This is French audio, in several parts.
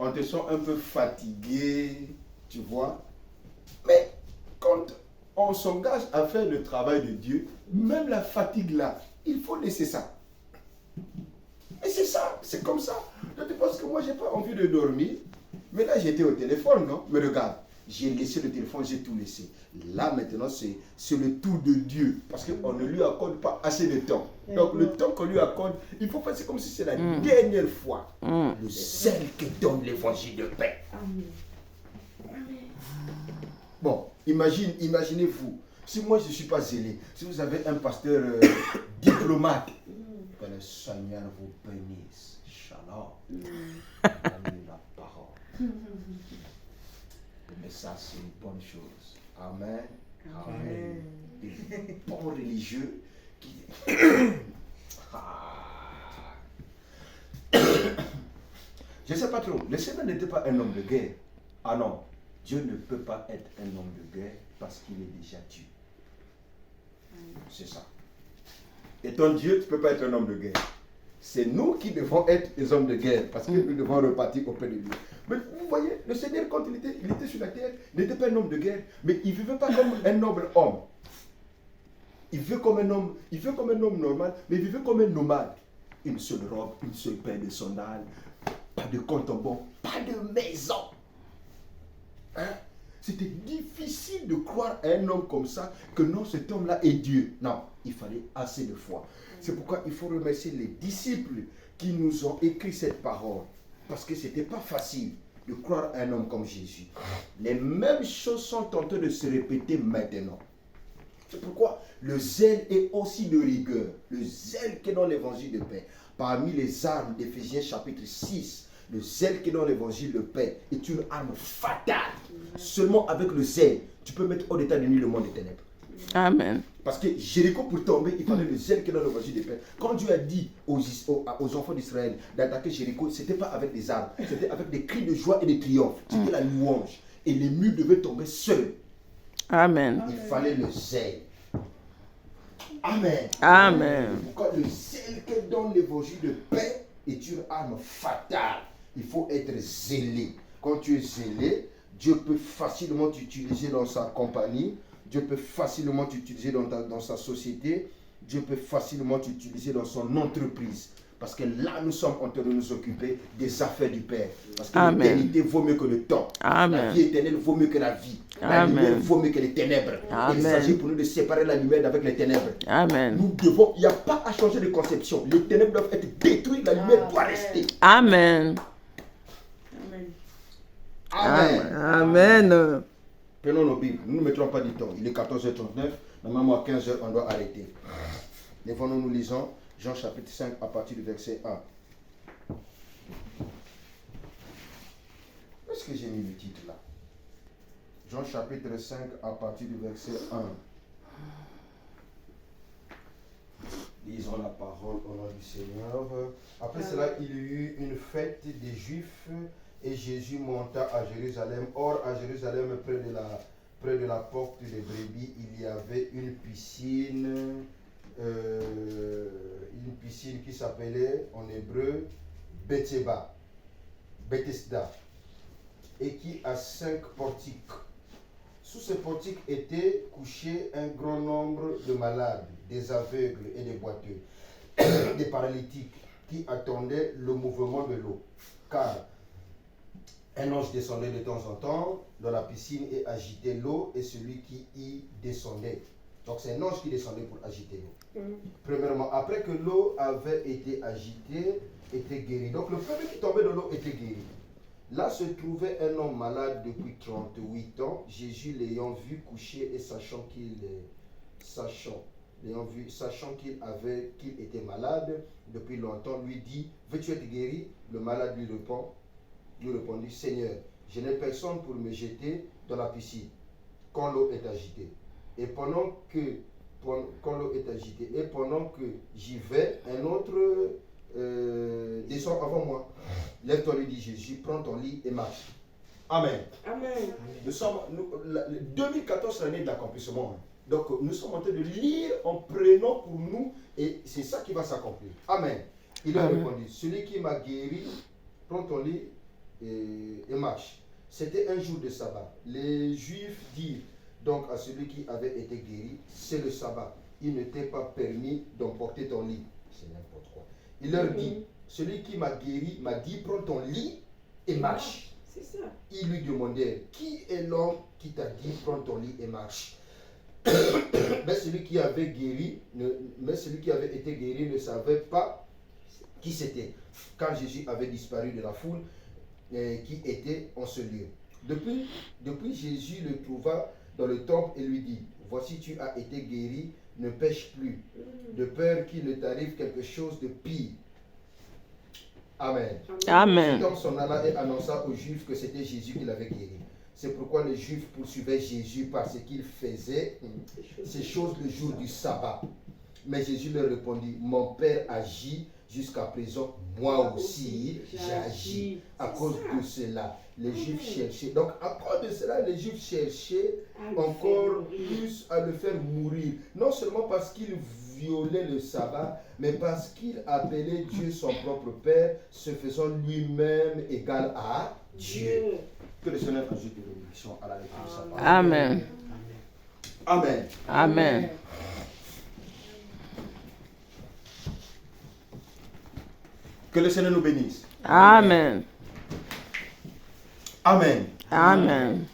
on te sent un peu fatigué, tu vois. Mais quand on s'engage à faire le travail de Dieu, même la fatigue là, il faut laisser ça. Et c'est ça, c'est comme ça. Je te pense que moi, j'ai pas envie de dormir. Mais là, j'étais au téléphone, non? Mais regarde, j'ai laissé le téléphone, j'ai tout laissé. Là, maintenant, c'est le tour de Dieu. Parce qu'on ne lui accorde pas assez de temps. Donc, le temps qu'on lui accorde, il faut faire, c'est comme si c'est la dernière fois. Le zèle que donne l'évangile de paix. Bon, imaginez-vous, si moi je ne suis pas zélé, si vous avez un pasteur diplomate, que le Seigneur vous bénisse. Shalom. Amen, la parole. Mais ça, c'est une bonne chose. Amen. Amen. Des bons religieux qui... Je ne sais pas trop. Le Seigneur n'était pas un homme de guerre. Ah non. Dieu ne peut pas être un homme de guerre parce qu'il est déjà Dieu. C'est ça. Étant Dieu, tu ne peux pas être un homme de guerre. C'est nous qui devons être des hommes de guerre parce que nous devons repartir auprès de lui. Mais vous voyez, le Seigneur, quand il était sur la terre, il n'était pas un homme de guerre, mais il ne vivait pas comme un noble homme. Il vivait comme un homme normal, mais il vivait comme un nomade. Une seule robe, une seule paire de sandales, pas de compte en banque, pas de maison. Hein? C'était difficile de croire à un homme comme ça que non, cet homme-là est Dieu. Non, il fallait assez de foi. C'est pourquoi il faut remercier les disciples qui nous ont écrit cette parole. Parce que ce n'était pas facile de croire à un homme comme Jésus. Les mêmes choses sont en train de se répéter maintenant. C'est pourquoi le zèle est aussi de rigueur. Le zèle qui est dans l'évangile de paix. Parmi les armes d'Éphésiens chapitre 6, le zèle qui est dans l'évangile de paix est une arme fatale. Seulement avec le zèle, tu peux mettre hors d'état de nuit le monde des ténèbres. Amen. Parce que Jéricho, pour tomber, il fallait le zèle qui est dans l'évangile de paix. Quand Dieu a dit aux enfants d'Israël d'attaquer Jéricho, ce n'était pas avec des armes, c'était avec des cris de joie et de triomphe. C'était la louange. Et les murs devaient tomber seuls. Amen. Il fallait le zèle. Amen. Amen. Pourquoi le zèle qui est dans l'évangile de paix est une arme fatale. Il faut être zélé. Quand tu es zélé, Dieu peut facilement t'utiliser dans sa compagnie. Dieu peut facilement t'utiliser dans sa société. Dieu peut facilement t'utiliser dans son entreprise. Parce que là, nous sommes en train de nous occuper des affaires du Père. Parce que l'éternité vaut mieux que le temps. Amen. La vie éternelle vaut mieux que la vie. La lumière vaut mieux que les ténèbres. Amen. Il s'agit pour nous de séparer la lumière d'avec les ténèbres. Amen. Nous devons, il n'y a pas à changer de conception. Les ténèbres doivent être détruites, la lumière doit rester. Amen. Amen. Amen. Prenons nos Bibles. Nous ne mettrons pas du temps. Il est 14h39. Normalement, à 15h, on doit arrêter. Lèvons-nous, nous lisons Jean chapitre 5 à partir du verset 1. Où est-ce que j'ai mis le titre là? Jean chapitre 5 à partir du verset 1. Lisons la parole au nom du Seigneur. Après cela, il y eut une fête des Juifs et Jésus monta à Jérusalem. Or, à Jérusalem, près de la porte des brebis, il y avait une piscine qui s'appelait en hébreu Bethesda, et qui a 5 portiques. Sous ces portiques étaient couchés un grand nombre de malades, des aveugles et des boiteux, des paralytiques qui attendaient le mouvement de l'eau. Car un ange descendait de temps en temps dans la piscine et agitait l'eau, et celui qui y descendait. Donc c'est un ange qui descendait pour agiter l'eau. Premièrement, après que l'eau avait été agitée, était guéri. Donc le premier qui tombait dans l'eau était guéri. Là se trouvait un homme malade depuis 38 ans. Jésus l'ayant vu coucher et sachant qu'il était malade depuis longtemps, lui dit: veux-tu être guéri? Le malade lui répondit: Seigneur, je n'ai personne pour me jeter dans la piscine quand l'eau est agitée. Et pendant que j'y vais, un autre descend avant moi. Lève-toi, lui dit Jésus, prends ton lit et marche. Amen. Amen. 2014, c'est l'année de l'accomplissement. Donc nous sommes en train de lire en prenant pour nous, et c'est ça qui va s'accomplir. Amen. Il a répondu: celui qui m'a guéri, prends ton lit et marche. C'était un jour de sabbat. Les Juifs dirent donc à celui qui avait été guéri, c'est le sabbat. Il ne t'est pas permis d'emporter ton lit. C'est n'importe quoi. Il leur dit, celui qui m'a guéri m'a dit, prends ton lit et marche. C'est ça. Ils lui demandèrent, qui est l'homme qui t'a dit, prends ton lit et marche? Mais celui qui avait été guéri ne savait pas qui c'était, quand Jésus avait disparu de la foule qui était en ce lieu. Depuis, Jésus le trouva dans le temple et lui dit, voici tu as été guéri, ne pêche plus, de peur qu'il ne t'arrive quelque chose de pire. Amen. Amen. Cet homme s'en alla et annonça aux Juifs que c'était Jésus qui l'avait guéri. C'est pourquoi les Juifs poursuivaient Jésus parce qu'il faisait ces choses le jour du sabbat. Mais Jésus leur répondit, mon Père agit jusqu'à présent, moi aussi j'agis. À cause de cela, les Juifs cherchaient. Donc à cause de cela, les Juifs cherchaient encore plus à le faire mourir. Non seulement parce qu'il violait le sabbat, mais parce qu'il appelait Dieu son propre Père, se faisant lui-même égal à Dieu. Que le Seigneur ajoute des bénédictions à la lecture de sa parole. Amen. Amen. Amen. Que le Seigneur nous bénisse. Amen. Amen. Amen.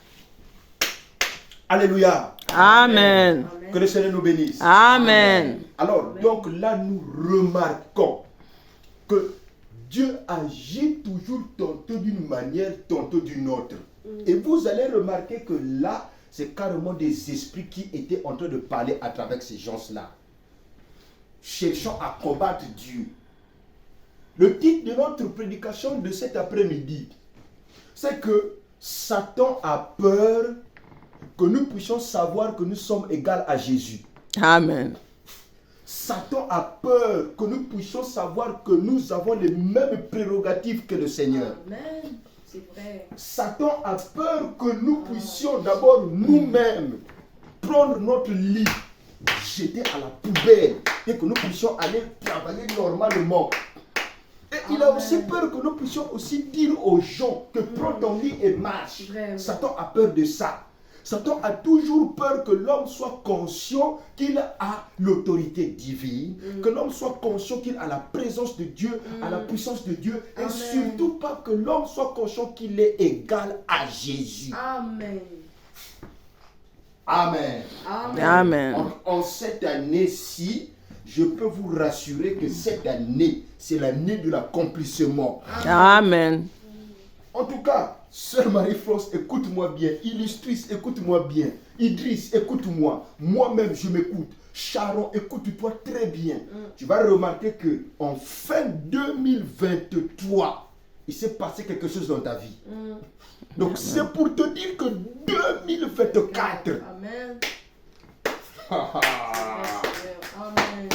Alléluia. Amen. Que le Seigneur nous bénisse. Amen. Alors, donc là, nous remarquons que Dieu agit toujours tantôt d'une manière, tantôt d'une autre. Et vous allez remarquer que là, c'est carrément des esprits qui étaient en train de parler à travers ces gens-là, cherchant à combattre Dieu. Le titre de notre prédication de cet après-midi, c'est que Satan a peur que nous puissions savoir que nous sommes égaux à Jésus. Amen. Satan a peur que nous puissions savoir que nous avons les mêmes prérogatives que le Seigneur. Amen. C'est vrai. Satan a peur que nous puissions d'abord nous-mêmes prendre notre lit, jeter à la poubelle et que nous puissions aller travailler normalement. Et il a aussi peur que nous puissions aussi dire aux gens que prends ton lit et marche. Vraiment. Satan a peur de ça. Satan a toujours peur que l'homme soit conscient qu'il a l'autorité divine, que l'homme soit conscient qu'il a la présence de Dieu, à la puissance de Dieu, et Amen. surtout pas que l'homme soit conscient qu'il est égal à Jésus. Amen. Amen. Amen. Amen. En cette année-ci, je peux vous rassurer que cette année, c'est l'année de l'accomplissement. Amen. En tout cas, Sœur Marie-France, écoute-moi bien. Illustrice, écoute-moi bien. Idriss, écoute-moi. Moi-même, je m'écoute. Sharon, écoute-toi très bien. Tu vas remarquer que en fin 2023, il s'est passé quelque chose dans ta vie. Donc, c'est pour te dire que 2024, Amen. Amen.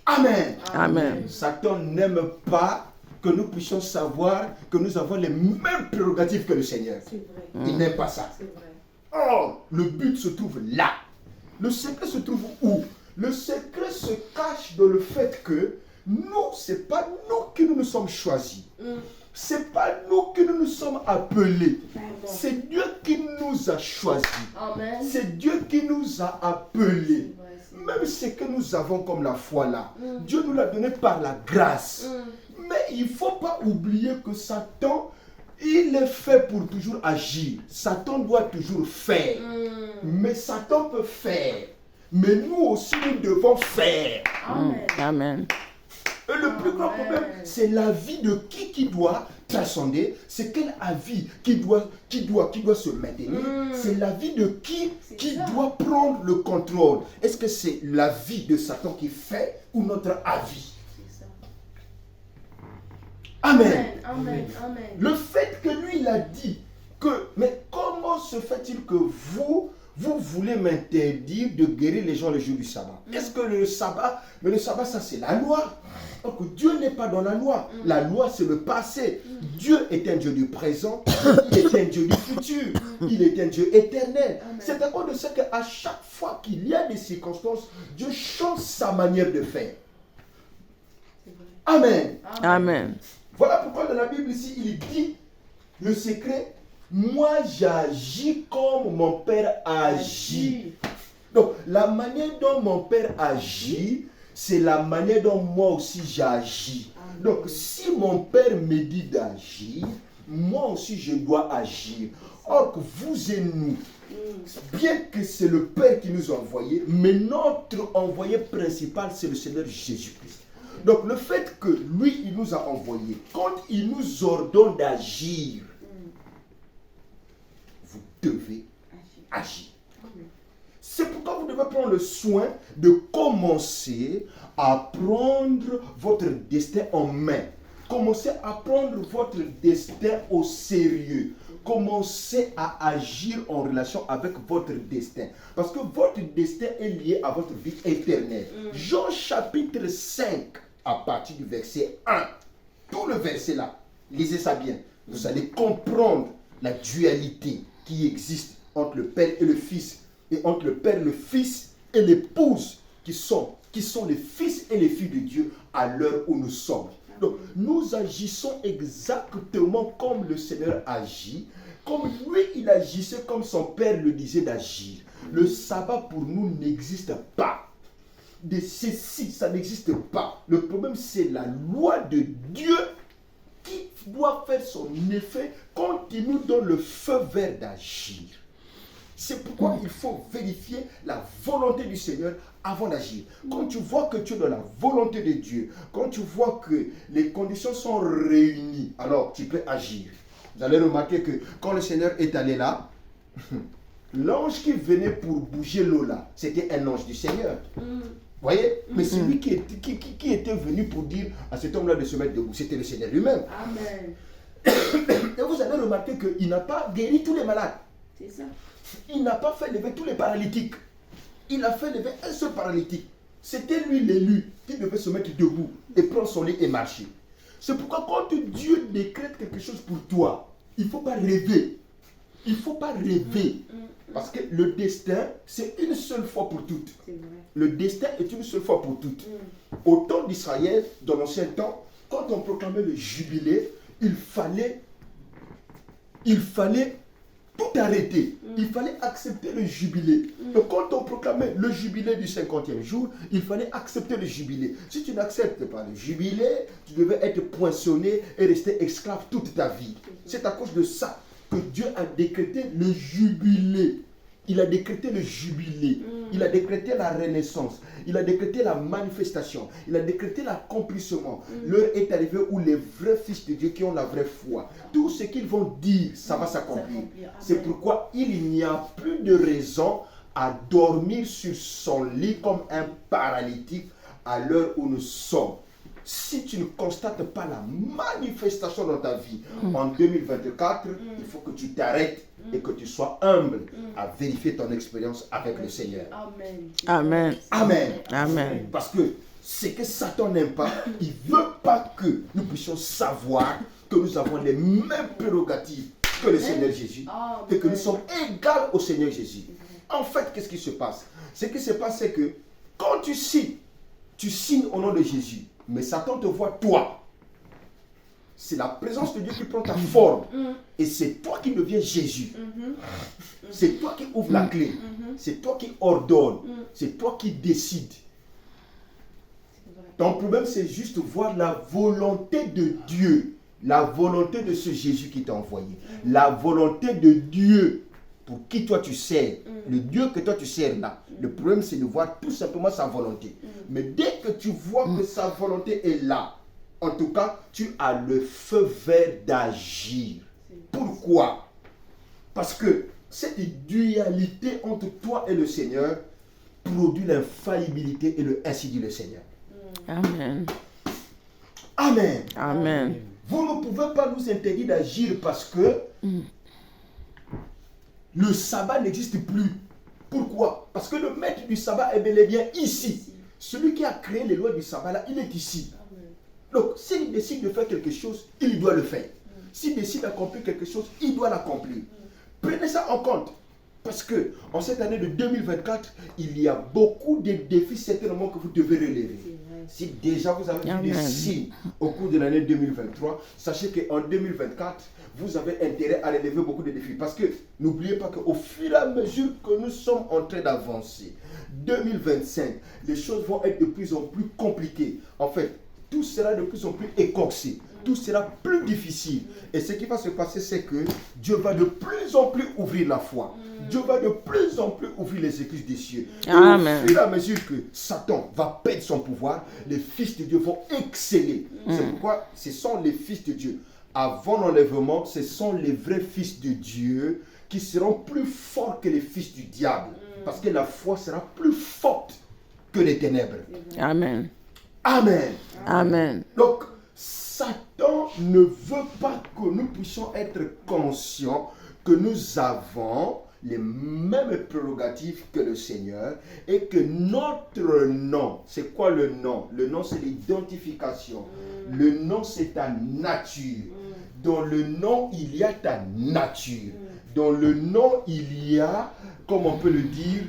Amen. Amen. Satan n'aime pas que nous puissions savoir que nous avons les mêmes prérogatives que le Seigneur. C'est vrai. Il n'aime pas ça. C'est vrai. Or, le but se trouve là. Le secret se trouve où? Le secret se cache dans le fait que nous, c'est pas nous qui nous sommes choisis. C'est pas nous qui nous sommes appelés. C'est Dieu qui nous a choisis. Amen. C'est Dieu qui nous a appelés. C'est vrai, c'est Même ce que nous avons comme la foi là, Dieu nous l'a donné par la grâce. Mais il ne faut pas oublier que Satan, il est fait pour toujours agir. Satan doit toujours faire. Mais Satan peut faire. Mais nous aussi, nous devons faire. Amen. Amen. Et le plus grand problème, c'est la vie de qui doit transcender. C'est quelle vie qui doit se maintenir. C'est la vie de qui ça. doit prendre le contrôle. Est-ce que c'est la vie de Satan qui fait ou notre avis? C'est ça. Amen. Amen. Amen. Le fait que lui, il a dit que, mais comment se fait-il que vous voulez m'interdire de guérir les gens le jour du sabbat? Est-ce que le sabbat, mais le sabbat, ça c'est la loi. Donc Dieu n'est pas dans la loi. La loi, c'est le passé. Dieu est un Dieu du présent. Il est un Dieu du futur. Il est un Dieu éternel. C'est à cause de ça qu'à chaque fois qu'il y a des circonstances, Dieu change sa manière de faire. C'est vrai. Amen. Amen. Voilà pourquoi dans la Bible ici, il dit Le secret, moi j'agis comme mon père agit. Donc, la manière dont mon père agit, c'est la manière dont moi aussi j'agis. Donc, si mon père me dit d'agir, moi aussi je dois agir. Or que vous et nous, bien que c'est le Père qui nous a envoyés, mais notre envoyé principal, c'est le Seigneur Jésus-Christ. Donc, le fait que lui, il nous a envoyés, quand il nous ordonne d'agir, vous devez agir. C'est pourquoi vous devez prendre le soin de commencer à prendre votre destin en main. Commencez à prendre votre destin au sérieux. Commencez à agir en relation avec votre destin. Parce que votre destin est lié à votre vie éternelle. Jean chapitre 5, à partir du verset 1. Tout le verset là, lisez ça bien. Vous allez comprendre la dualité qui existe entre le Père et le Fils. Et entre le Père, le Fils et l'épouse qui sont les fils et les filles de Dieu à l'heure où nous sommes. Donc, nous agissons exactement comme le Seigneur agit, comme lui, il agissait comme son Père le disait d'agir. Le sabbat pour nous n'existe pas. De ceci, ça n'existe pas. Le problème, c'est la loi de Dieu qui doit faire son effet quand il nous donne le feu vert d'agir. C'est pourquoi il faut vérifier la volonté du Seigneur avant d'agir. Quand tu vois que tu es dans la volonté de Dieu, quand tu vois que les conditions sont réunies, alors tu peux agir. Vous allez remarquer que quand le Seigneur est allé là, l'ange qui venait pour bouger l'eau là, c'était un ange du Seigneur. Vous voyez? Mais celui qui était venu pour dire à cet homme-là de se mettre debout, c'était le Seigneur lui-même. Amen. Et vous allez remarquer qu'il n'a pas guéri tous les malades. C'est ça. Il n'a pas fait lever tous les paralytiques. Il a fait lever un seul paralytique. C'était lui l'élu qui devait se mettre debout et prendre son lit et marcher. C'est pourquoi quand Dieu décrète quelque chose pour toi, il ne faut pas rêver. Il ne faut pas rêver. Parce que le destin, c'est une seule fois pour toutes. C'est vrai. Le destin est une seule fois pour toutes. Au temps d'Israël, dans l'ancien temps, quand on proclamait le jubilé, il fallait tout arrêter. Il fallait accepter le jubilé. Donc quand on proclamait le jubilé du 50e jour, il fallait accepter le jubilé. Si tu n'acceptes pas le jubilé, tu devais être poinçonné et rester esclave toute ta vie. C'est à cause de ça que Dieu a décrété le jubilé. Il a décrété le jubilé. Il a décrété la renaissance. Il a décrété la manifestation. Il a décrété l'accomplissement. L'heure est arrivée où les vrais fils de Dieu qui ont la vraie foi, tout ce qu'ils vont dire, ça va s'accomplir. C'est pourquoi il n'y a plus de raison à dormir sur son lit comme un paralytique à l'heure où nous sommes. Si tu ne constates pas la manifestation dans ta vie en 2024, il faut que tu t'arrêtes et que tu sois humble à vérifier ton expérience avec le Seigneur. Amen. Amen. Amen. Amen. Parce que ce que Satan n'aime pas, il ne veut pas que nous puissions savoir que nous avons les mêmes prérogatives que le Seigneur Jésus et que nous sommes égaux au Seigneur Jésus. En fait, qu'est-ce qui se passe? Ce qui se passe, c'est que quand tu signes au nom de Jésus, mais Satan te voit toi. C'est la présence de Dieu qui prend ta forme. Et c'est toi qui deviens Jésus. C'est toi qui ouvres la clé. C'est toi qui ordonne. C'est toi qui décides. Ton problème, c'est juste voir la volonté de Dieu. La volonté de ce Jésus qui t'a envoyé. La volonté de Dieu pour qui toi tu sers. Le Dieu que toi tu sers là. Le problème, c'est de voir tout simplement sa volonté. Mais dès que tu vois que sa volonté est là, en tout cas, tu as le feu vert d'agir. Pourquoi? Parce que cette dualité entre toi et le Seigneur produit l'infaillibilité et le ainsi dit le Seigneur. Amen. Amen. Amen. Vous ne pouvez pas nous interdire d'agir parce que le sabbat n'existe plus. Pourquoi? Parce que le maître du sabbat est bel et bien ici. Celui qui a créé les lois du sabbat là, il est ici. Donc, s'il décide de faire quelque chose, il doit le faire. S'il décide d'accomplir quelque chose, il doit l'accomplir. Prenez ça en compte. Parce que en cette année de 2024, il y a beaucoup de défis certainement que vous devez relever. Si déjà vous avez vu Amen. des signes au cours de l'année 2023, sachez qu'en 2024, vous avez intérêt à relever beaucoup de défis. Parce que n'oubliez pas qu'au fur et à mesure que nous sommes en train d'avancer, 2025, les choses vont être de plus en plus compliquées. En fait, tout sera de plus en plus écorché. Tout sera plus difficile. Et ce qui va se passer, c'est que Dieu va de plus en plus ouvrir la foi. Dieu va de plus en plus ouvrir les écluses des cieux. Et Amen. au fur et à mesure que Satan va perdre son pouvoir, les fils de Dieu vont exceller. C'est pourquoi ce sont les fils de Dieu. Avant l'enlèvement, ce sont les vrais fils de Dieu qui seront plus forts que les fils du diable. Parce que la foi sera plus forte que les ténèbres. Amen. Amen. Amen. Donc, Satan ne veut pas que nous puissions être conscients que nous avons les mêmes prérogatives que le Seigneur et que notre nom, c'est quoi le nom? Le nom, c'est l'identification. Le nom, c'est ta nature. Dans le nom, il y a ta nature. Dans le nom, il y a, comme on peut le dire,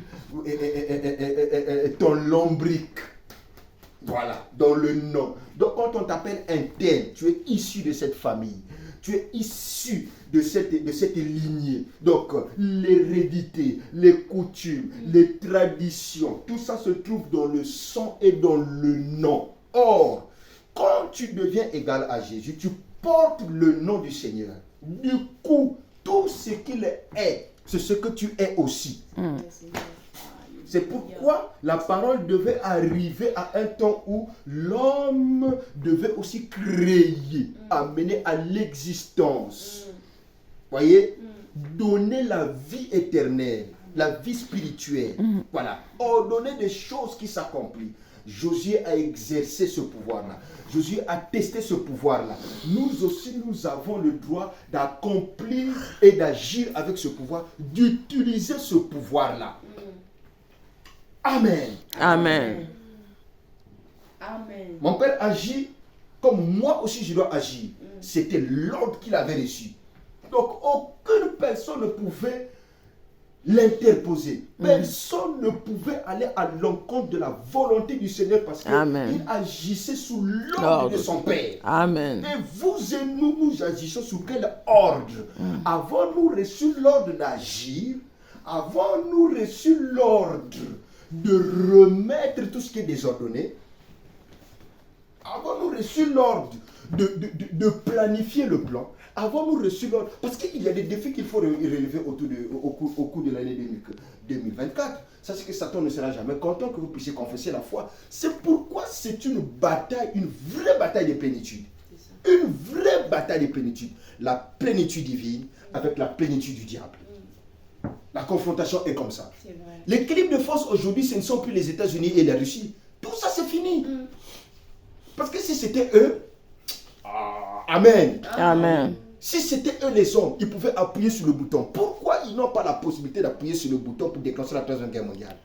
ton lombric. Voilà, dans le nom. Donc quand on t'appelle un tel, tu es issu de cette famille. Tu es issu de cette lignée. Donc l'hérédité, les coutumes, les traditions, tout ça se trouve dans le sang et dans le nom. Or, quand tu deviens égal à Jésus, tu portes le nom du Seigneur. Du coup, tout ce qu'il est, c'est ce que tu es aussi. C'est pourquoi la parole devait arriver à un temps où l'homme devait aussi créer, amener à l'existence. Voyez, donner la vie éternelle, la vie spirituelle. Voilà, ordonner des choses qui s'accomplissent. Josué a exercé ce pouvoir-là. Josué a testé ce pouvoir-là. Nous aussi, nous avons le droit d'accomplir et d'agir avec ce pouvoir, d'utiliser ce pouvoir-là. Amen. Amen. Amen. Mon père agit comme moi aussi je dois agir. C'était l'ordre qu'il avait reçu. Donc aucune personne ne pouvait l'interposer. Personne ne pouvait aller à l'encontre de la volonté du Seigneur parce qu'il agissait sous l'ordre de son Père. Amen. Et vous et nous, nous agissons sous quel ordre? Avons-nous reçu l'ordre d'agir? Avons-nous reçu l'ordre de remettre tout ce qui est désordonné? Avons-nous reçu l'ordre de planifier le plan? Avons-nous reçu l'ordre? Parce qu'il y a des défis qu'il faut relever au cours de l'année 2024. Sachez que Satan ne sera jamais content que vous puissiez confesser la foi. C'est pourquoi c'est une bataille, une vraie bataille de plénitude. Une vraie bataille de plénitude. La plénitude divine avec la plénitude du diable. La confrontation est comme ça. L'équilibre de force aujourd'hui, ce ne sont plus les États-Unis et la Russie. Tout ça, c'est fini. Parce que si c'était eux, Amen. Amen. Si c'était eux les hommes, ils pouvaient appuyer sur le bouton. Pourquoi ils n'ont pas la possibilité d'appuyer sur le bouton pour déclencher la Troisième Guerre mondiale?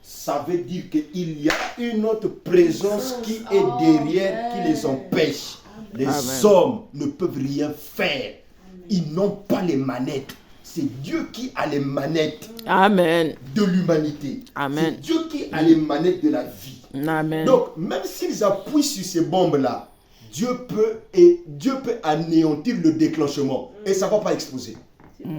Ça veut dire qu'il y a une autre présence qui est derrière, qui les empêche. Les hommes ne peuvent rien faire. Ils n'ont pas les manettes. C'est Dieu qui a les manettes de l'humanité. Amen. C'est Dieu qui a les manettes de la vie. Amen. Donc, même s'ils appuient sur ces bombes-là, Dieu peut anéantir le déclenchement et ça ne va pas exploser.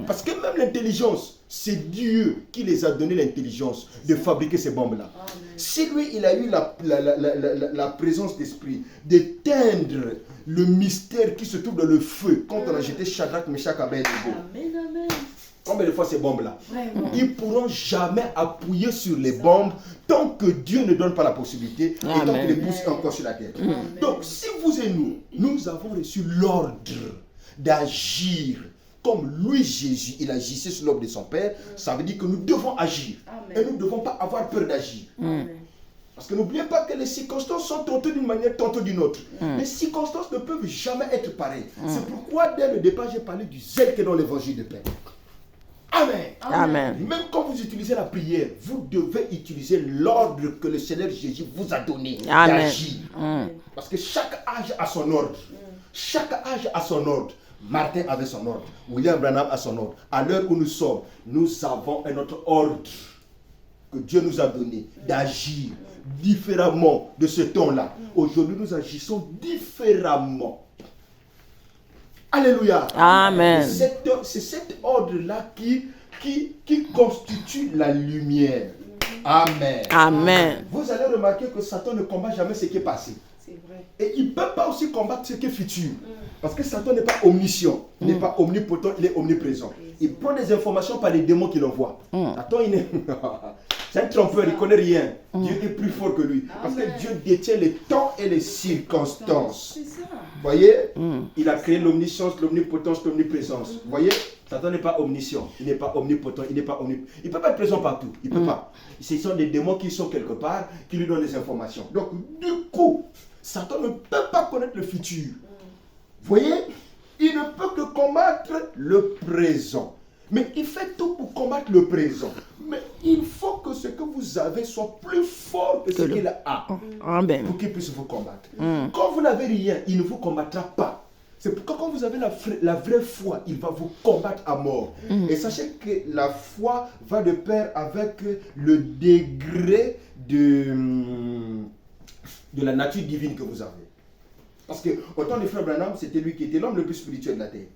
Parce que même l'intelligence, c'est Dieu qui les a donné l'intelligence de fabriquer ces bombes-là. Si lui, il a eu la présence d'esprit d'éteindre le mystère qui se trouve dans le feu quand on a jeté Shadrach, Meshach, Abednego. Combien de fois ces bombes-là? Ils ne pourront jamais appuyer sur les bombes tant que Dieu ne donne pas la possibilité et tant que les pouces sont encore sur la terre. Donc, si vous et nous avons reçu l'ordre d'agir comme lui, Jésus, il agissait sur l'ordre de son Père, ça veut dire que nous devons agir. Et nous ne devons pas avoir peur d'agir. Parce que n'oubliez pas que les circonstances sont tantôt d'une manière, tantôt d'une autre. Les circonstances ne peuvent jamais être pareilles. C'est pourquoi, dès le départ, j'ai parlé du zèle qui est dans l'évangile de paix. Amen. Amen. Même quand vous utilisez la prière, vous devez utiliser l'ordre que le Seigneur Jésus vous a donné d'agir. Parce que chaque âge a son ordre. Chaque âge a son ordre. Martin avait son ordre. William Branham a son ordre. À l'heure où nous sommes, nous avons un autre ordre. que Dieu nous a donné d'agir différemment de ce temps-là. Aujourd'hui, nous agissons différemment. Alléluia. Amen. C'est cet ordre-là qui constitue la lumière. Amen. Amen. Vous allez remarquer que Satan ne combat jamais ce qui est passé. C'est vrai. Et il ne peut pas aussi combattre ce qui est futur. Parce que Satan n'est pas omniscient, il n'est pas omnipotent, il est omniprésent. Il prend des informations par les démons qu'il envoie. Satan, il est... C'est un trompeur, il ne connaît rien. Dieu est plus fort que lui. Parce que Dieu détient les temps et les circonstances. C'est ça. Vous voyez, il a créé l'omniscience, l'omnipotence, l'omniprésence. Vous voyez, Satan n'est pas omniscient, il n'est pas omnipotent, il n'est pas omniprésent. Il ne peut pas être présent partout, il ne peut pas. Ce sont des démons qui sont quelque part, qui lui donnent des informations. Donc, du coup, Satan ne peut pas connaître le futur. Vous voyez, il ne peut que combattre le présent. Mais il fait tout pour combattre le présent. Mais il faut que ce que vous avez soit plus fort que ce qu'il a. Amen. Pour qu'il puisse vous combattre. Quand vous n'avez rien, il ne vous combattra pas. C'est pourquoi quand vous avez la vraie foi, il va vous combattre à mort. Et sachez que la foi va de pair avec le degré de la nature divine que vous avez. Parce que au temps de Frère Branham, c'était lui qui était l'homme le plus spirituel de la terre.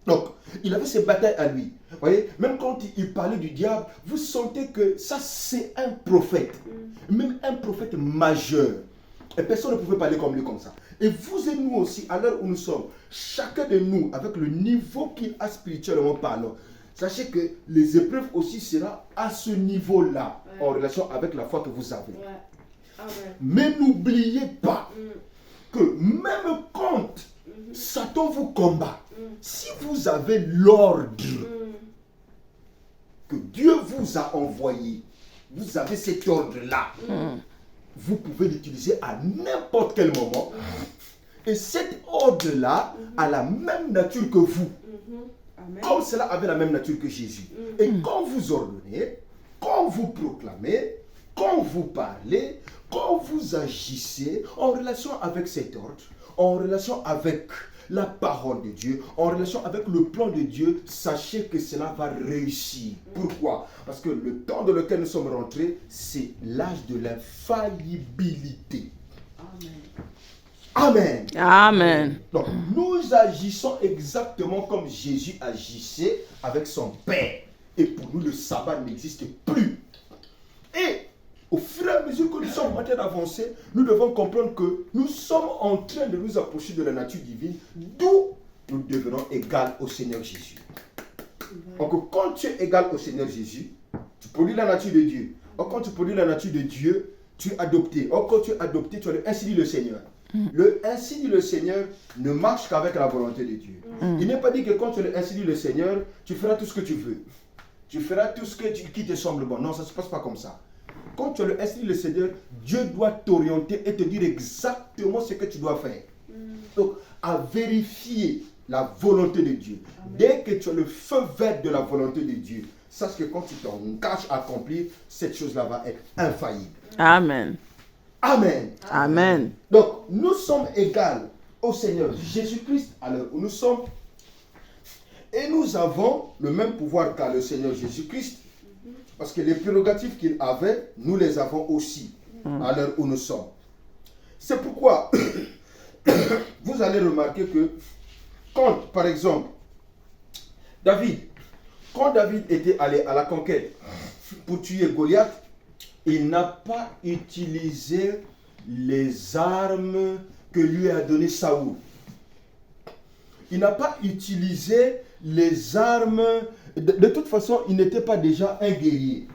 Donc, il avait ses batailles à lui. Vous voyez, même quand il parlait du diable, vous sentez que ça, c'est un prophète. Même un prophète majeur. Et personne ne pouvait parler comme lui comme ça. Et vous et nous aussi, à l'heure où nous sommes, chacun de nous, avec le niveau qu'il a spirituellement parlant, sachez que les épreuves aussi seront à ce niveau-là, en relation avec la foi que vous avez. Mais n'oubliez pas que même quand Satan vous combat, si vous avez l'ordre que Dieu vous a envoyé, vous avez cet ordre-là, vous pouvez l'utiliser à n'importe quel moment. Et cet ordre-là a la même nature que vous. Comme cela avait la même nature que Jésus. Et quand vous ordonnez, quand vous proclamez, quand vous parlez, quand vous agissez en relation avec cet ordre, en relation avec la parole de Dieu, en relation avec le plan de Dieu, sachez que cela va réussir. Pourquoi? Parce que le temps dans lequel nous sommes rentrés, c'est l'âge de l'infaillibilité. Amen. Amen. Donc, nous agissons exactement comme Jésus agissait avec son Père. Et pour nous, le sabbat n'existe plus. Et au fur et à mesure que nous sommes en train d'avancer, nous devons comprendre que nous sommes en train de nous approcher de la nature divine, d'où nous devenons égaux au Seigneur Jésus. Donc, quand tu es égal au Seigneur Jésus, tu produis la nature de Dieu. Or, quand tu produis la nature de Dieu, tu es adopté. Or, quand tu es adopté, tu as le ainsi dit le Seigneur. Le ainsi dit le Seigneur ne marche qu'avec la volonté de Dieu. Il n'est pas dit que quand tu as le ainsi dit le Seigneur, tu feras tout ce que tu veux. Tu feras tout ce qui te semble bon. Non, ça ne se passe pas comme ça. Quand tu as le ainsi dit le Seigneur, Dieu doit t'orienter et te dire exactement ce que tu dois faire. Donc, à vérifier la volonté de Dieu. Dès que tu as le feu vert de la volonté de Dieu, sache que quand tu t'engages à accomplir, cette chose-là va être infaillible. Amen. Amen. Amen. Donc, nous sommes égaux au Seigneur Jésus-Christ à l'heure où nous sommes. Et nous avons le même pouvoir qu'a le Seigneur Jésus-Christ. Parce que les prérogatives qu'il avait, nous les avons aussi à l'heure où nous sommes. C'est pourquoi vous allez remarquer que quand, par exemple, quand David était allé à la conquête pour tuer Goliath, il n'a pas utilisé les armes que lui a donné Saoul. Il n'a pas utilisé les armes. De toute façon, il n'était pas déjà un guerrier.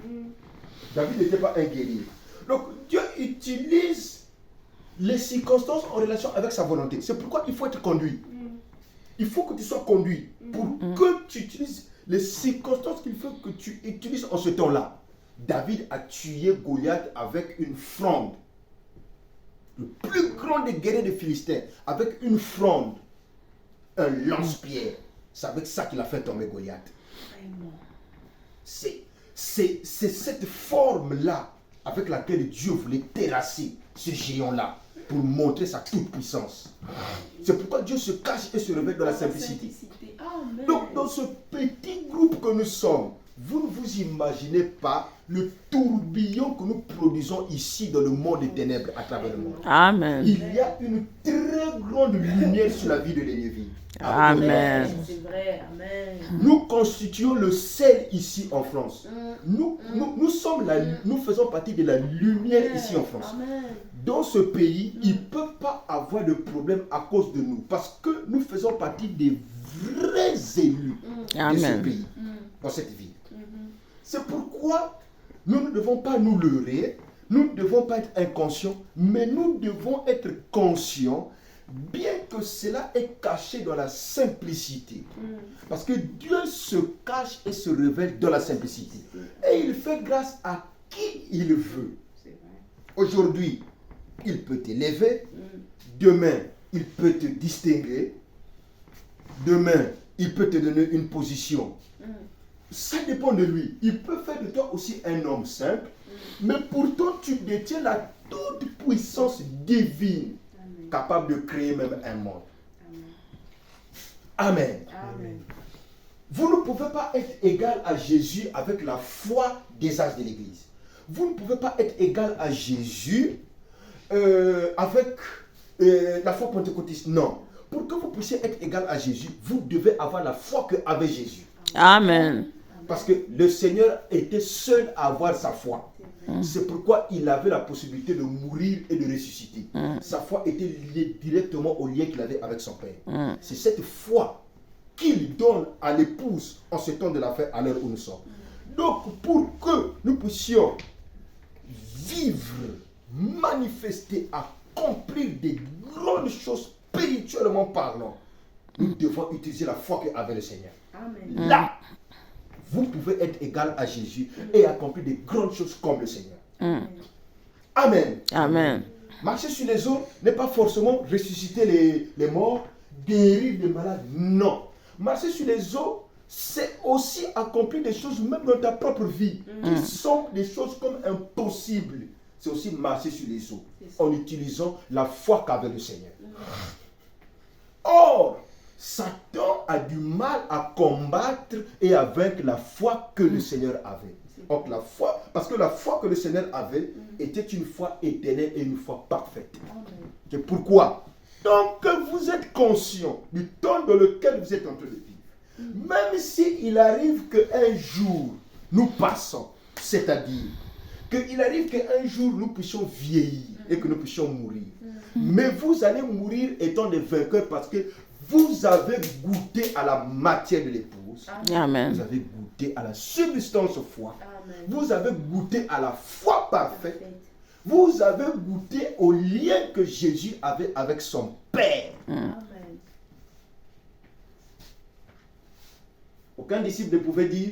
David n'était pas un guerrier. Donc, Dieu utilise les circonstances en relation avec sa volonté. C'est pourquoi il faut être conduit. Il faut que tu sois conduit pour que tu utilises les circonstances qu'il faut que tu utilises en ce temps-là. David a tué Goliath avec une fronde. Le plus grand des guerriers des Philistins, avec une fronde, un lance-pierre. C'est avec ça qu'il a fait tomber Goliath. C'est cette forme-là avec laquelle Dieu voulait terrasser ce géant-là pour montrer sa toute-puissance. C'est pourquoi Dieu se cache et se révèle dans la simplicité. Donc, dans ce petit groupe que nous sommes, vous ne vous imaginez pas le tourbillon que nous produisons ici dans le monde des ténèbres à travers le monde. Amen. Il y a une très grande lumière sur la vie de Lénéville. Amen. C'est vrai. Amen. Nous constituons le sel ici en France. Nous faisons partie de la lumière ici en France. Amen. Dans ce pays, ils ne peuvent pas avoir de problème à cause de nous parce que nous faisons partie des vrais élus de ce Amen. pays, dans cette ville. C'est pourquoi nous ne devons pas nous leurrer, nous ne devons pas être inconscients, mais nous devons être conscients, bien que cela est caché dans la simplicité. Parce que Dieu se cache et se révèle dans la simplicité. Et il fait grâce à qui il veut. C'est vrai. Aujourd'hui, il peut t'élever. Demain, il peut te distinguer. Demain, il peut te donner une position. Ça dépend de lui. Il peut faire de toi aussi un homme simple, mais pourtant tu détiens la toute puissance divine, capable de créer même un monde. Amen. Amen. Vous ne pouvez pas être égal à Jésus avec la foi des âges de l'Église. Vous ne pouvez pas être égal à Jésus avec la foi pentecôtiste. Non. Pour que vous puissiez être égal à Jésus, vous devez avoir la foi qu'avait Jésus. Amen. Parce que le Seigneur était seul à avoir sa foi. C'est pourquoi il avait la possibilité de mourir et de ressusciter. Sa foi était liée directement au lien qu'il avait avec son Père. C'est cette foi qu'il donne à l'épouse en ce temps de la fête à l'heure où nous sommes. Donc, pour que nous puissions vivre, manifester, accomplir des grandes choses spirituellement parlant, nous devons utiliser la foi qu'avait le Seigneur. Amen. Là, vous pouvez être égal à Jésus et accomplir des grandes choses comme le Seigneur. Amen. Amen. Marcher sur les eaux n'est pas forcément ressusciter les morts, guérir les malades. Non. Marcher sur les eaux, c'est aussi accomplir des choses même dans ta propre vie qui sont des choses comme impossibles. C'est aussi marcher sur les eaux en utilisant la foi qu'avait le Seigneur. Or, Satan a du mal à combattre et à vaincre la foi que le Seigneur avait. Donc la foi, parce que la foi que le Seigneur avait était une foi éternelle et une foi parfaite. C'est pourquoi, tant que vous êtes conscient du temps dans lequel vous êtes en train de vivre, même s'il arrive qu'un jour nous passons, c'est-à-dire qu'il arrive qu'un jour nous puissions vieillir et que nous puissions mourir, mais vous allez mourir étant des vainqueurs parce que vous avez goûté à la matière de l'épouse. Amen. Vous avez goûté à la substance foi. Amen. Vous avez goûté à la foi parfaite. Vous avez goûté au lien que Jésus avait avec son Père. Amen. Aucun disciple ne pouvait dire,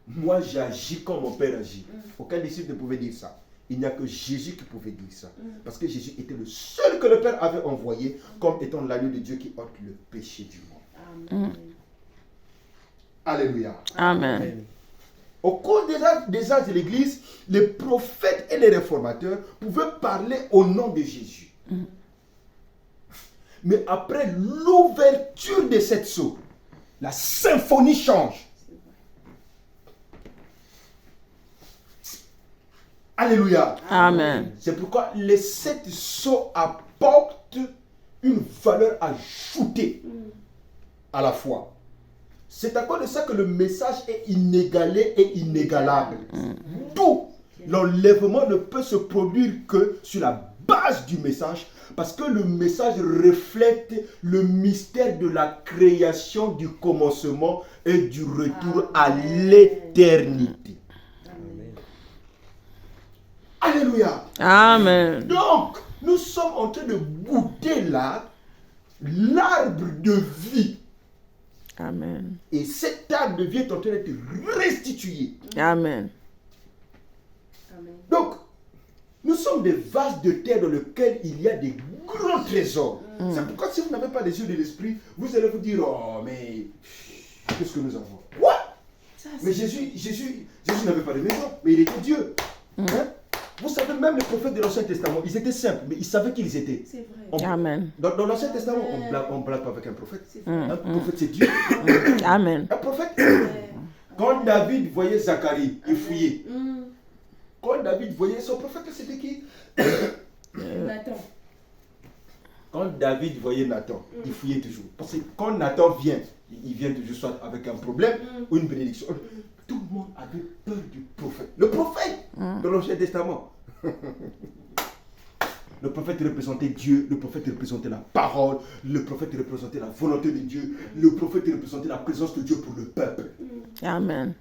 moi j'agis comme mon Père agit. Aucun disciple ne pouvait dire ça. Il n'y a que Jésus qui pouvait dire ça. Parce que Jésus était le seul que le Père avait envoyé comme étant l'agneau de Dieu qui ôte le péché du monde. Amen. Alléluia. Amen. Au cours des âges de l'Église, les prophètes et les réformateurs pouvaient parler au nom de Jésus. Mais après l'ouverture de cette sceau, la symphonie change. Alléluia. Amen. C'est pourquoi les 7 sceaux apportent une valeur ajoutée à la foi. C'est à cause de ça que le message est inégalé et inégalable. D'où l'enlèvement ne peut se produire que sur la base du message, parce que le message reflète le mystère de la création, du commencement et du retour à l'éternité. Alléluia. Amen. Donc, nous sommes en train de goûter là l'arbre de vie. Amen. Et cet arbre de vie est en train d'être restitué. Amen. Amen. Donc, nous sommes des vases de terre dans lesquels il y a des grands trésors. C'est pourquoi si vous n'avez pas les yeux de l'esprit, vous allez vous dire, oh mais, qu'est-ce que nous avons? What? Mais Jésus n'avait pas de maison, mais il était Dieu. Hein? Vous savez, même les prophètes de l'Ancien Testament, ils étaient simples, mais ils savaient qui ils étaient. C'est vrai. Amen. Dans l'Ancien Testament, on ne blague pas avec un prophète. Un prophète, c'est Dieu. Amen. Un prophète, Quand David voyait Zacharie, il fouillait. Mm. Quand David voyait son prophète, c'était qui? Nathan. Quand David voyait Nathan, il fouillait toujours. Parce que quand Nathan vient, il vient toujours soit avec un problème ou une bénédiction. Tout le monde avait peur du prophète. Le prophète de l'Ancien Testament. Le prophète représentait Dieu, le prophète représentait la parole, le prophète représentait la volonté de Dieu, le prophète représentait la présence de Dieu pour le peuple. Amen.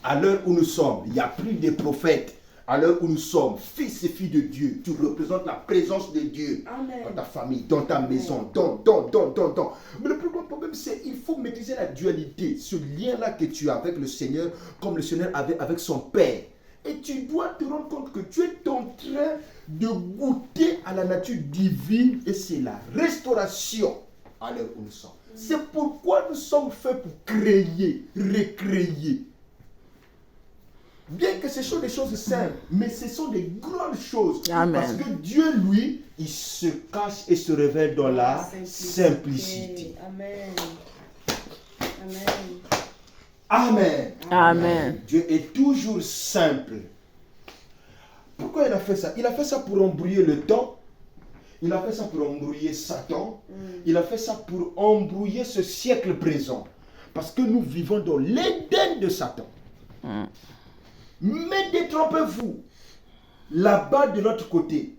À l'heure où nous sommes, il n'y a plus de prophètes. À l'heure où nous sommes, fils et filles de Dieu, tu représentes la présence de Dieu Amen. dans ta famille, dans ta maison, dans. Mais le plus grand problème, c'est qu'il faut maîtriser la dualité, ce lien-là que tu as avec le Seigneur, comme le Seigneur avait avec son Père. Et tu dois te rendre compte que tu es en train de goûter à la nature divine et c'est la restauration à l'heure où nous sommes. C'est pourquoi nous sommes faits pour créer, recréer. Bien que ce sont des choses simples, mais ce sont des grandes choses. Amen. Parce que Dieu, lui, il se cache et se révèle dans la simplicité. Amen. Amen. Amen. Amen. Dieu est toujours simple. Pourquoi il a fait ça? Il a fait ça pour embrouiller le temps. Il a fait ça pour embrouiller Satan. Il a fait ça pour embrouiller ce siècle présent. Parce que nous vivons dans l'Éden de Satan. Mais détrompez-vous. Là-bas de l'autre côté.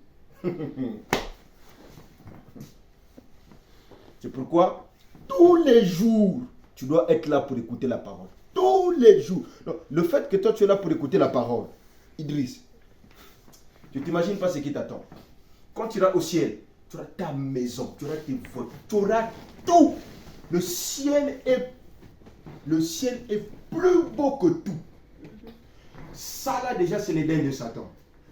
C'est pourquoi tous les jours, tu dois être là pour écouter la parole. Tous les jours. Donc, le fait que toi tu es là pour écouter la parole, Idriss, tu ne t'imagines pas ce qui t'attend. Quand tu iras au ciel, tu auras ta maison, tu auras tes votes, tu auras tout. Le ciel est plus beau que tout. Ça là déjà c'est l'Éden de Satan.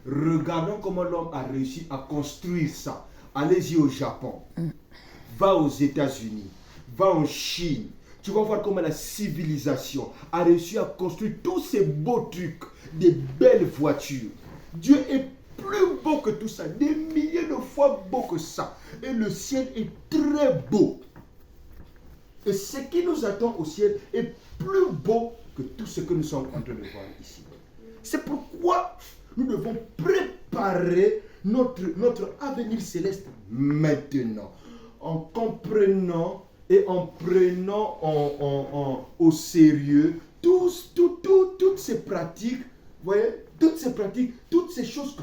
Regardons comment l'homme a réussi à construire ça. Allez-y au Japon. Va aux États-Unis. Va en Chine. Tu vas voir comment la civilisation a réussi à construire tous ces beaux trucs, des belles voitures. Dieu est plus beau que tout ça, des milliers de fois beau que ça. Et le ciel est très beau. Et ce qui nous attend au ciel est plus beau que tout ce que nous sommes en train de voir ici. C'est pourquoi nous devons préparer notre avenir céleste maintenant, en comprenant et en prenant au sérieux toutes ces pratiques, voyez, toutes ces pratiques, toutes ces choses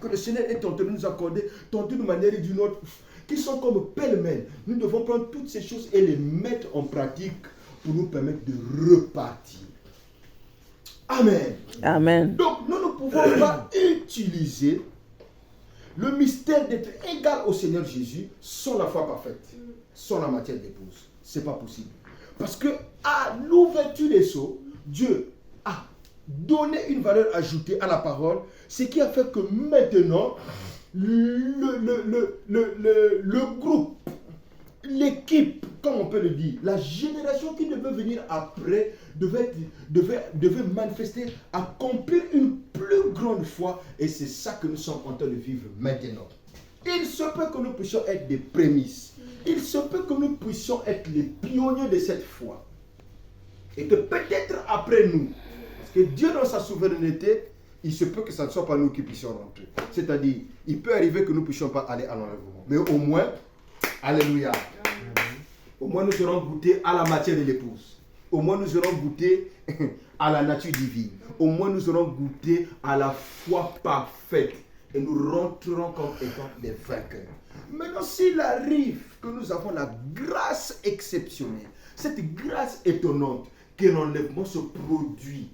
que le Seigneur est en train de nous accorder, tantôt d'une manière et d'une autre, qui sont comme pêle-mêle. Nous devons prendre toutes ces choses et les mettre en pratique pour nous permettre de repartir. Amen. Amen. Donc, nous ne pouvons pas utiliser le mystère d'être égal au Seigneur Jésus sans la foi parfaite, sans la matière d'épouse. Ce n'est pas possible. Parce que à l'ouverture des sceaux, Dieu a donné une valeur ajoutée à la parole, ce qui a fait que maintenant, le groupe, l'équipe, comme on peut le dire, la génération qui devait venir après devait manifester, accomplir une plus grande foi, et c'est ça que nous sommes en train de vivre maintenant. Il se peut que nous puissions être des prémices, il se peut que nous puissions être les pionniers de cette foi, et que peut-être après nous, parce que Dieu dans sa souveraineté, il se peut que ce ne soit pas nous qui puissions rentrer. C'est-à-dire, il peut arriver que nous ne puissions pas aller à l'enlèvement, mais au moins, alléluia. Au moins nous aurons goûté à la matière de l'épouse. Au moins nous aurons goûté à la nature divine. Au moins nous aurons goûté à la foi parfaite. Et nous rentrerons comme étant des vainqueurs. Maintenant, s'il arrive que nous avons la grâce exceptionnelle, cette grâce étonnante, que l'enlèvement se produit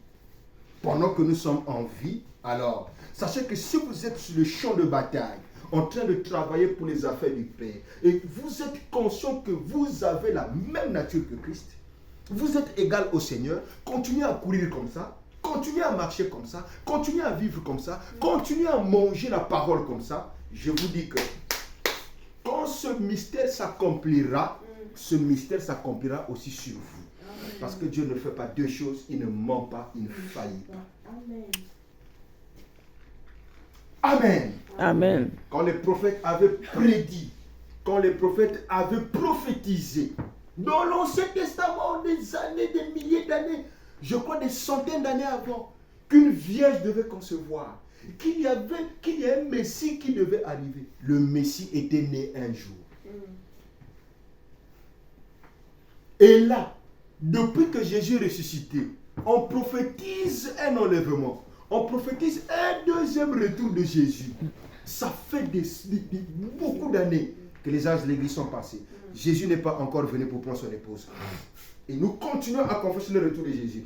pendant que nous sommes en vie, alors, sachez que si vous êtes sur le champ de bataille, en train de travailler pour les affaires du Père, et vous êtes conscient que vous avez la même nature que Christ, vous êtes égal au Seigneur, continuez à courir comme ça, continuez à marcher comme ça, continuez à vivre comme ça, continuez à manger la parole comme ça. Je vous dis que quand ce mystère s'accomplira, ce mystère s'accomplira aussi sur vous. Parce que Dieu ne fait pas deux choses, il ne ment pas, il ne faillit pas. Amen. Amen. Quand les prophètes avaient prédit, quand les prophètes avaient prophétisé, dans l'Ancien Testament, des années, des milliers d'années, je crois des centaines d'années avant, qu'une vierge devait concevoir, qu'il y a un Messie qui devait arriver. Le Messie était né un jour. Et là, depuis que Jésus est ressuscité, on prophétise un enlèvement. On prophétise un deuxième retour de Jésus. Ça fait beaucoup d'années que les âges de l'Église sont passés. Jésus n'est pas encore venu pour prendre son épouse. Et nous continuons à confesser le retour de Jésus.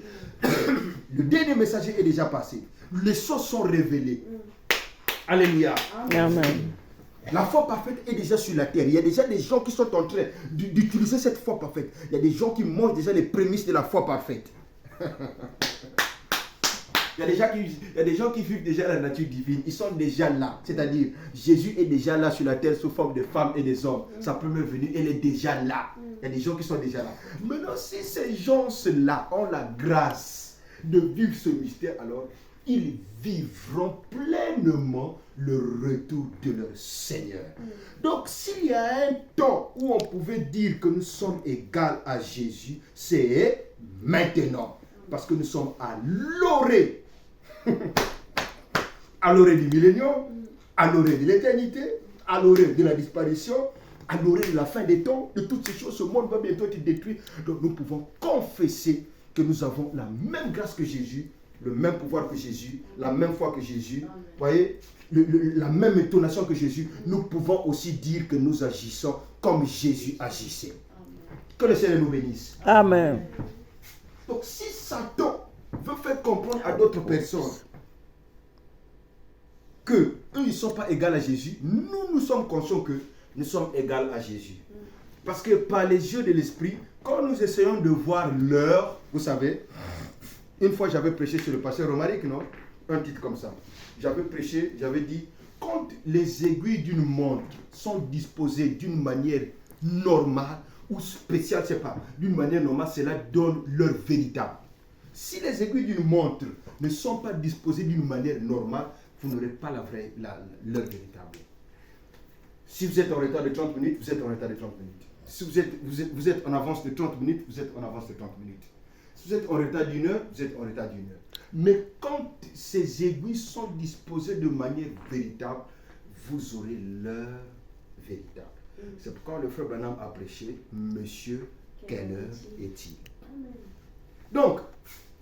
Le dernier messager est déjà passé. Les choses sont révélées. Alléluia. Amen. La foi parfaite est déjà sur la terre. Il y a déjà des gens qui sont en train d'utiliser cette foi parfaite. Il y a des gens qui mangent déjà les prémices de la foi parfaite. Il y a des gens qui vivent déjà la nature divine. Ils sont déjà là. C'est-à-dire, Jésus est déjà là sur la terre sous forme de femmes et des hommes. Sa première venue, elle est déjà là. Il y a des gens qui sont déjà là. Maintenant, si ces gens-là ont la grâce de vivre ce mystère, alors ils vivront pleinement le retour de leur Seigneur. Donc, s'il y a un temps où on pouvait dire que nous sommes égaux à Jésus, c'est maintenant. Parce que nous sommes à l'orée. À l'orée du millénium, à l'orée de l'éternité, à l'orée de la disparition, à l'orée de la fin des temps, de toutes ces choses. Ce monde va bientôt être détruit. Donc, nous pouvons confesser que nous avons la même grâce que Jésus, le même pouvoir que Jésus, la même foi que Jésus, voyez, la même intonation que Jésus. Nous pouvons aussi dire que nous agissons comme Jésus agissait. Que le Seigneur nous bénisse. Amen. Donc si Satan veut faire comprendre à d'autres personnes que eux ils ne sont pas égaux à Jésus, nous sommes conscients que nous sommes égaux à Jésus. Parce que par les yeux de l'esprit, quand nous essayons de voir l'heure, vous savez, une fois j'avais prêché sur le pasteur Romaric, non? Un titre comme ça. J'avais prêché, j'avais dit, quand les aiguilles d'une montre sont disposées d'une manière normale ou spéciale, je ne sais pas, d'une manière normale, cela donne l'heure véritable. Si les aiguilles d'une montre ne sont pas disposées d'une manière normale, vous n'aurez pas l'heure véritable. Si vous êtes en retard de 30 minutes, vous êtes en retard de 30 minutes. Si vous êtes en avance de 30 minutes, vous êtes en avance de 30 minutes. Si vous êtes en retard d'une heure, vous êtes en retard d'une heure. Mais quand ces aiguilles sont disposées de manière véritable, vous aurez l'heure véritable. C'est pourquoi le frère Branham a prêché, Monsieur, quelle heure est-il? Donc,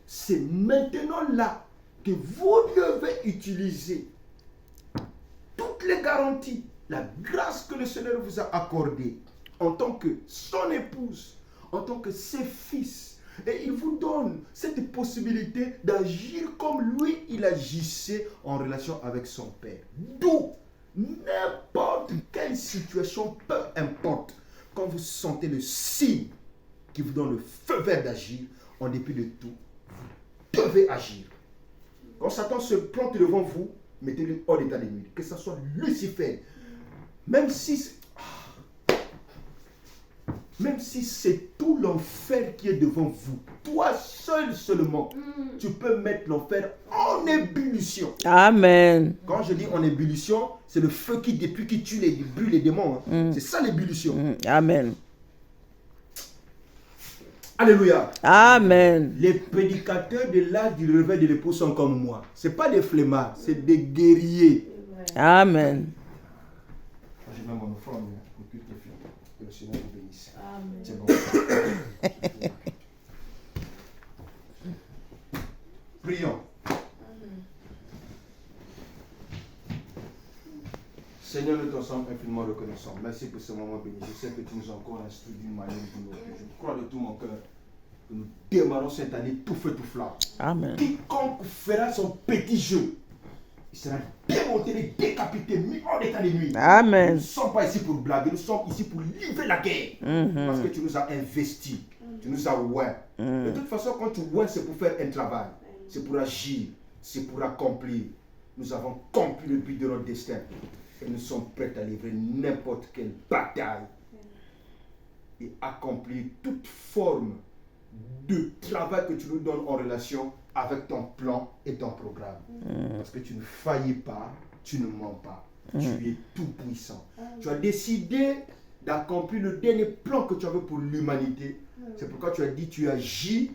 c'est maintenant là que vous devez utiliser toutes les garanties, la grâce que le Seigneur vous a accordée en tant que son épouse, en tant que ses fils. Et il vous donne cette possibilité d'agir comme lui, il agissait en relation avec son Père. D'où n'importe quelle situation, peu importe, quand vous sentez le signe qui vous donne le feu vert d'agir, en dépit de tout, vous devez agir. Quand Satan se plante devant vous, mettez-le hors d'état de nuit. Que ce soit Lucifer, même si c'est tout l'enfer qui est devant vous, toi seul seulement, tu peux mettre l'enfer en ébullition. Amen. Quand je dis en ébullition, c'est le feu qui depuis qui tue brûle les démons. C'est ça l'ébullition. Amen. Alléluia. Amen. Les prédicateurs de l'âge du réveil de l'époux sont comme moi. Ce n'est pas des flemmards, c'est des guerriers. Amen. Je mets mon offrande pour que le Seigneur vous bénisse. Amen. C'est bon. Prions. Seigneur, nous t'en sommes infiniment reconnaissants. Merci pour ce moment béni. Je sais que tu nous as encore instruit d'une manière ou d'une autre. Je crois de tout mon cœur que nous démarrons cette année tout feu, tout flamme. Amen. Quiconque fera son petit jeu, il sera démonté, décapité, mis hors d'état de nuit. Amen. Nous ne sommes pas ici pour blaguer, nous sommes ici pour livrer la guerre. Parce que tu nous as investis, tu nous as oué. De toute façon, quand tu oué, c'est pour faire un travail, c'est pour agir, c'est pour accomplir. Nous avons accompli le but de notre destin. Et nous sommes prêts à livrer n'importe quelle bataille et accomplir toute forme de travail que tu nous donnes en relation avec ton plan et ton programme. Parce que tu ne faillis pas, tu ne mens pas. Tu es tout puissant. Tu as décidé d'accomplir le dernier plan que tu avais pour l'humanité. C'est pourquoi tu as dit tu agis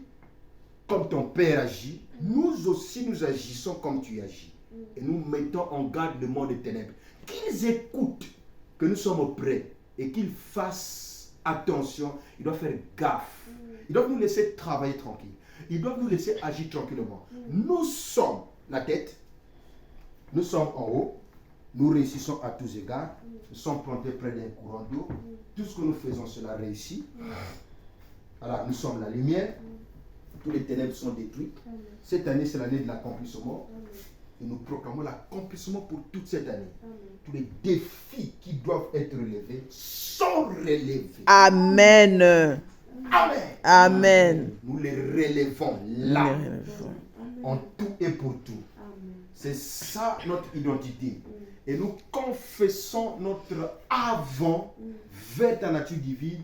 comme ton Père agit, nous aussi nous agissons comme tu agis. Et nous mettons en garde le monde des ténèbres. Qu'ils écoutent que nous sommes prêts et qu'ils fassent attention. Ils doivent faire gaffe. Ils doivent nous laisser travailler tranquille. Ils doivent nous laisser agir tranquillement. Nous sommes la tête. Nous sommes en haut. Nous réussissons à tous égards. Nous sommes plantés près d'un courant d'eau. Tout ce que nous faisons, cela réussit. Alors, nous sommes la lumière. Tous les ténèbres sont détruites. Cette année, c'est l'année de l'accomplissement. Et nous proclamons l'accomplissement pour toute cette année. Tous les défis qui doivent être relevés sont relevés. Amen. Amen. Amen. Nous les relevons là, en tout et pour tout. C'est ça notre identité. Et nous confessons notre avant vers ta nature divine.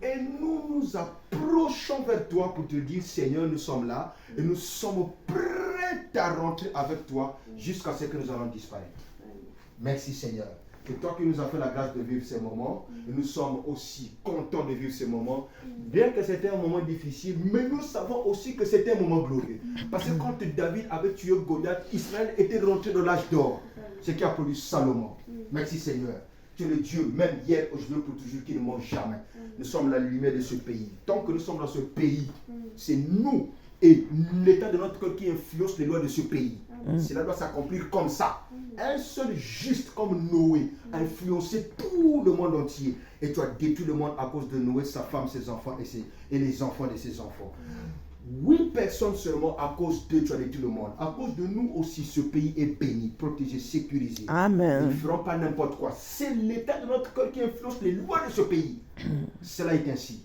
Et nous nous approchons vers toi pour te dire, Seigneur, nous sommes là. Et nous sommes prêts à rentrer avec toi jusqu'à ce que nous allons disparaître. Merci Seigneur. C'est toi qui nous as fait la grâce de vivre ces moments. Et nous sommes aussi contents de vivre ces moments. Bien que c'était un moment difficile, mais nous savons aussi que c'était un moment glorieux. Parce que quand David avait tué Goliath, Israël était rentré dans l'âge d'or. Ce qui a produit Salomon. Merci Seigneur. Tu es le Dieu, même hier, aujourd'hui, pour toujours, qui ne ment jamais. Nous sommes la lumière de ce pays. Tant que nous sommes dans ce pays, c'est nous et l'état de notre cœur qui influence les lois de ce pays. Cela doit s'accomplir comme ça. Un seul juste comme Noé a influencé tout le monde entier. Et tu as détruit le monde à cause de Noé, sa femme, ses enfants et les enfants de ses enfants. 8 personnes seulement, à cause d'eux, tu as détruit le monde. À cause de nous aussi, ce pays est béni, protégé, sécurisé. Amen. Ils ne feront pas n'importe quoi. C'est l'état de notre cœur qui influence les lois de ce pays. Cela est ainsi.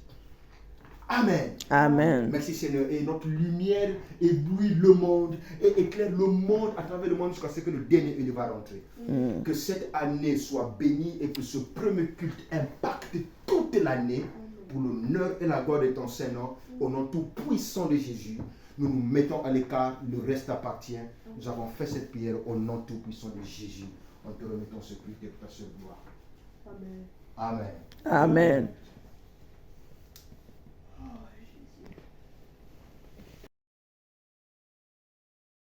Amen. Amen. Merci Seigneur. Et notre lumière éblouit le monde et éclaire le monde à travers le monde jusqu'à ce que le dernier il va rentrer. Que cette année soit bénie et que ce premier culte impacte toute l'année pour l'honneur et la gloire de ton Saint-Nom. Au nom tout puissant de Jésus, nous nous mettons à l'écart, le reste appartient. Nous avons fait cette prière au nom tout puissant de Jésus. En te remettant ce culte et ta seule gloire. Amen. Amen. Amen.